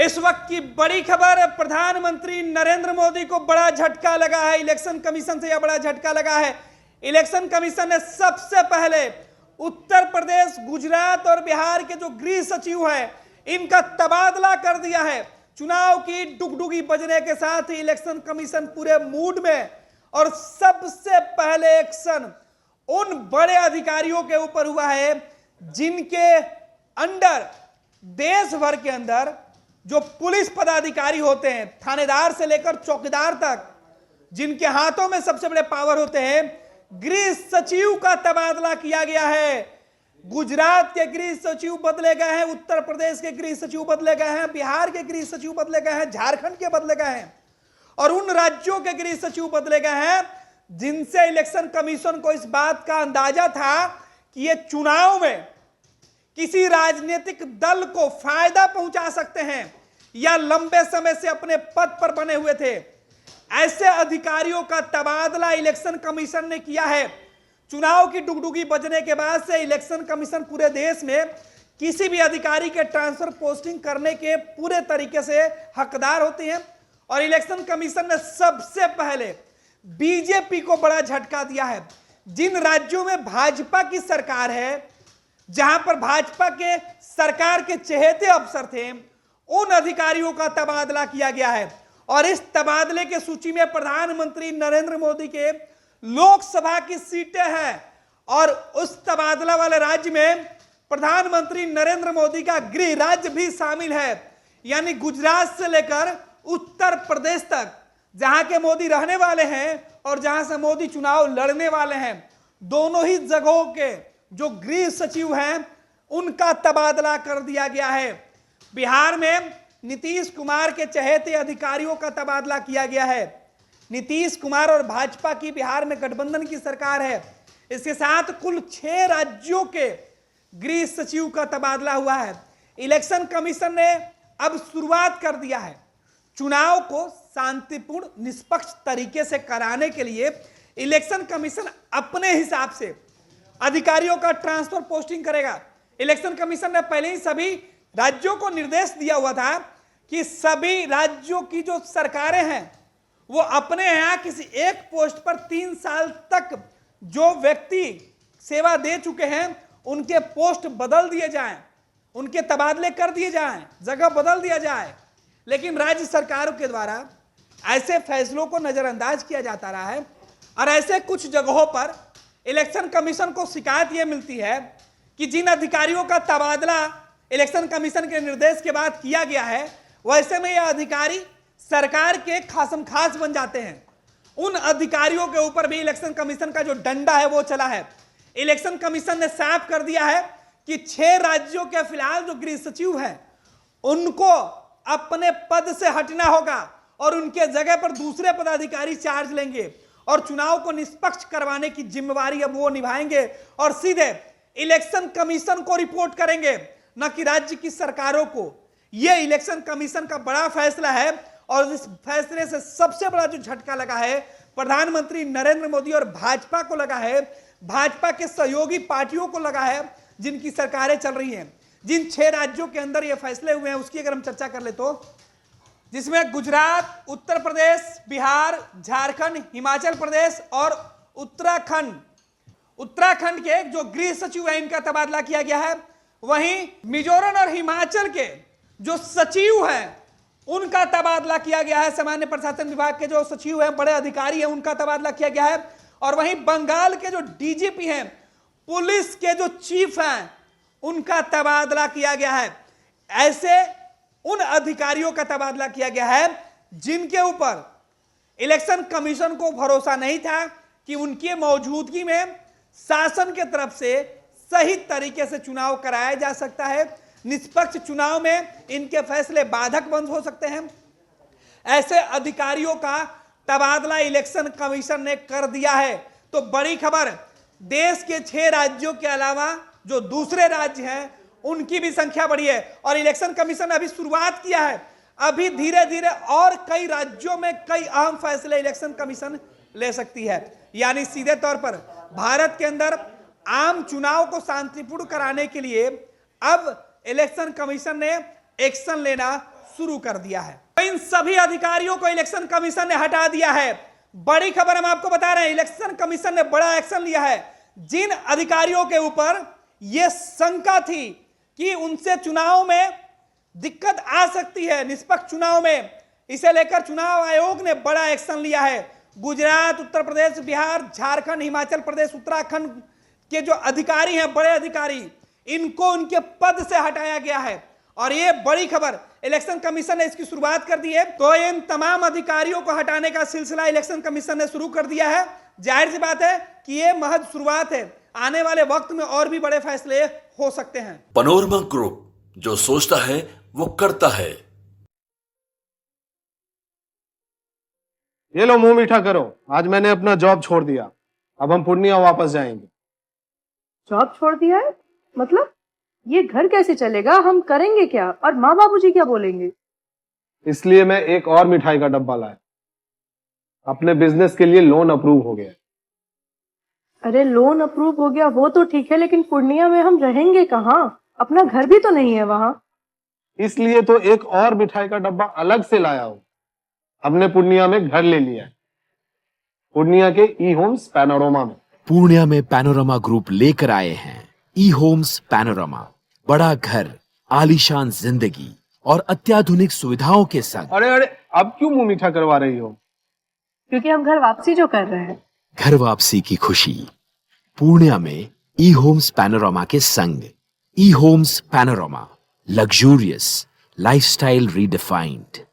इस वक्त की बड़ी खबर, प्रधानमंत्री नरेंद्र मोदी को बड़ा झटका लगा है। इलेक्शन कमीशन से यह बड़ा झटका लगा है। इलेक्शन कमीशन ने सबसे पहले उत्तर प्रदेश, गुजरात और बिहार के जो गृह सचिव हैं, इनका तबादला कर दिया है। चुनाव की डुगडुगी बजने के साथ ही इलेक्शन कमीशन पूरे मूड में, और सबसे पहले एक्शन उन बड़े अधिकारियों के ऊपर हुआ है जिनके अंडर, देश भर के अंदर जो पुलिस पदाधिकारी होते हैं, थानेदार से लेकर चौकीदार तक, जिनके हाथों में सबसे बड़े पावर होते हैं, गृह सचिव का तबादला किया गया है। गुजरात के गृह सचिव बदले गए हैं, उत्तर प्रदेश के गृह सचिव बदले गए हैं, बिहार के गृह सचिव बदले गए हैं, झारखंड के बदले गए हैं, और उन राज्यों के गृह सचिव बदले गए हैं जिनसे इलेक्शन कमीशन को इस बात का अंदाजा था कि ये चुनाव में किसी राजनीतिक दल को फायदा पहुंचा सकते हैं या लंबे समय से अपने पद पर बने हुए थे। ऐसे अधिकारियों का तबादला इलेक्शन कमीशन ने किया है। चुनाव की डुगडुगी बजने के बाद से इलेक्शन कमीशन पूरे देश में किसी भी अधिकारी के ट्रांसफर पोस्टिंग करने के पूरे तरीके से हकदार होती है, और इलेक्शन कमीशन ने सबसे पहले बीजेपी को बड़ा झटका दिया है। जिन राज्यों में भाजपा की सरकार है, जहां पर भाजपा के सरकार के चहेते अफसर थे, उन अधिकारियों का तबादला किया गया है। और इस तबादले के सूची में प्रधानमंत्री नरेंद्र मोदी के लोकसभा की सीटें हैं, और उस तबादला वाले राज्य में प्रधानमंत्री नरेंद्र मोदी का गृह राज्य भी शामिल है। यानी गुजरात से लेकर उत्तर प्रदेश तक, जहां के मोदी रहने वाले हैं और जहां से मोदी चुनाव लड़ने वाले हैं, दोनों ही जगहों के जो गृह सचिव हैं उनका तबादला कर दिया गया है। बिहार में नीतीश कुमार के चहेते अधिकारियों का तबादला किया गया है। नीतीश कुमार और भाजपा की बिहार में गठबंधन की सरकार है। इसके साथ कुल 6 राज्यों के गृह सचिव का तबादला हुआ है। इलेक्शन कमीशन ने अब शुरुआत कर दिया है। चुनाव को शांतिपूर्ण, निष्पक्ष तरीके से कराने के लिए इलेक्शन कमीशन अपने हिसाब से अधिकारियों का ट्रांसफर पोस्टिंग करेगा। इलेक्शन कमीशन ने पहले ही सभी राज्यों को निर्देश दिया हुआ था कि सभी राज्यों की जो सरकारें हैं वो अपने यहां किसी एक पोस्ट पर 3 साल तक जो व्यक्ति सेवा दे चुके हैं उनके पोस्ट बदल दिए जाएं, उनके तबादले कर दिए जाएं, जगह बदल दिया जाए। लेकिन राज्य सरकारों के द्वारा ऐसे फैसलों को नजरअंदाज किया जाता रहा है, और ऐसे कुछ जगहों पर इलेक्शन कमीशन को शिकायत यह मिलती है कि जिन अधिकारियों का तबादला इलेक्शन कमीशन के निर्देश के बाद किया गया है, वैसे में यह अधिकारी सरकार के खासम खास बन जाते हैं। उन अधिकारियों के ऊपर भी इलेक्शन कमीशन का जो डंडा है वो चला है। इलेक्शन कमीशन ने साफ कर दिया है कि 6 राज्यों के फिलहाल जो गृह सचिव हैं उनको अपने पद से हटना होगा, और उनके जगह पर दूसरे पदाधिकारी चार्ज लेंगे, और चुनाव को निष्पक्ष करवाने की जिम्मेवारी अब वो निभाएंगे, और सीधे इलेक्शन कमीशन को रिपोर्ट करेंगे, न कि राज्य की सरकारों को। यह इलेक्शन कमीशन का बड़ा फैसला है, और इस फैसले से सबसे बड़ा जो झटका लगा है प्रधानमंत्री नरेंद्र मोदी और भाजपा को लगा है, भाजपा के सहयोगी पार्टियों को लगा है जिनकी सरकारें चल रही हैं। जिन 6 राज्यों के अंदर ये फैसले हुए हैं उसकी अगर हम चर्चा कर ले तो, जिसमें गुजरात, उत्तर प्रदेश, बिहार, झारखंड, हिमाचल प्रदेश और उत्तराखंड के जो गृह सचिव हैं इनका तबादला किया गया है। वहीं मिजोरम और हिमाचल के जो सचिव हैं उनका तबादला किया गया है। सामान्य प्रशासन विभाग के जो सचिव हैं, बड़े अधिकारी हैं, उनका तबादला किया गया है। और वहीं बंगाल के जो डीजीपी हैं, पुलिस के जो चीफ हैं, उनका तबादला किया गया है। ऐसे उन अधिकारियों का तबादला किया गया है जिनके ऊपर इलेक्शन कमीशन को भरोसा नहीं था कि उनकी मौजूदगी में शासन के तरफ से सही तरीके से चुनाव कराया जा सकता है। निष्पक्ष चुनाव में इनके फैसले बाधक बंद हो सकते हैं। ऐसे अधिकारियों का तबादला इलेक्शन कमीशन ने कर दिया है। तो बड़ी खबर, देश के 6 राज्यों के अलावा जो दूसरे राज्य हैं उनकी भी संख्या बढ़ी है, और इलेक्शन कमीशन ने अभी शुरुआत किया है। अभी धीरे धीरे और कई राज्यों में कई अहम फैसले इलेक्शन कमीशन ले सकती है। यानी सीधे तौर पर भारत के अंदर आम चुनाव को शांतिपूर्ण कराने के लिए अब इलेक्शन कमीशन ने एक्शन लेना शुरू कर दिया है। तो इन सभी अधिकारियों को इलेक्शन कमीशन ने हटा दिया है। बड़ी खबर हम आपको बता रहे हैं, इलेक्शन कमीशन ने बड़ा एक्शन लिया है। जिन अधिकारियों के ऊपर यह शंका थी कि उनसे चुनाव में दिक्कत आ सकती है, निष्पक्ष चुनाव में, इसे लेकर चुनाव आयोग ने बड़ा एक्शन लिया है। गुजरात, उत्तर प्रदेश, बिहार, झारखंड, हिमाचल प्रदेश, उत्तराखंड के जो अधिकारी हैं, बड़े अधिकारी, इनको उनके पद से हटाया गया है। और ये बड़ी खबर, इलेक्शन कमीशन ने इसकी शुरुआत कर दी है। तो इन तमाम अधिकारियों को हटाने का सिलसिला इलेक्शन कमीशन ने शुरू कर दिया है। जाहिर सी बात है कि ये महज शुरुआत है, आने वाले वक्त में और भी बड़े फैसले हो सकते हैं। पैनोरमा ग्रुप, जो सोचता है वो करता है। ये लो, मुंह मीठा करो। आज मैंने अपना जॉब छोड़ दिया, अब हम पूर्णिया वापस जाएंगे। जॉब छोड़ दिया है? मतलब ये घर कैसे चलेगा? हम करेंगे क्या? और माँ बाबूजी क्या बोलेंगे? इसलिए मैं एक और मिठाई का डब्बा लाया। अपने बिजनेस के लिए लोन अप्रूव हो गया। अरे लोन अप्रूव हो गया वो तो ठीक है, लेकिन पूर्णिया में हम रहेंगे कहाँ? अपना घर भी तो नहीं है वहां। इसलिए तो एक और मिठाई का डब्बा अलग से लाया हूं। हमने पूर्णिया में घर ले लिया है, पूर्णिया के ई होम्स पैनोरमा में। पूर्णिया में पैनोरमा ग्रुप लेकर आए हैं ई होम्स पैनोरमा। बड़ा घर, आलीशान जिंदगी और अत्याधुनिक सुविधाओं के संग। अरे अरे, अब क्यों मुंह मीठा करवा रही हो? क्योंकि हम घर वापसी जो कर रहे हैं। घर वापसी की खुशी पूर्णिया में ई होम्स पैनोरमा के संग। E Homes Panorama, luxurious lifestyle redefined.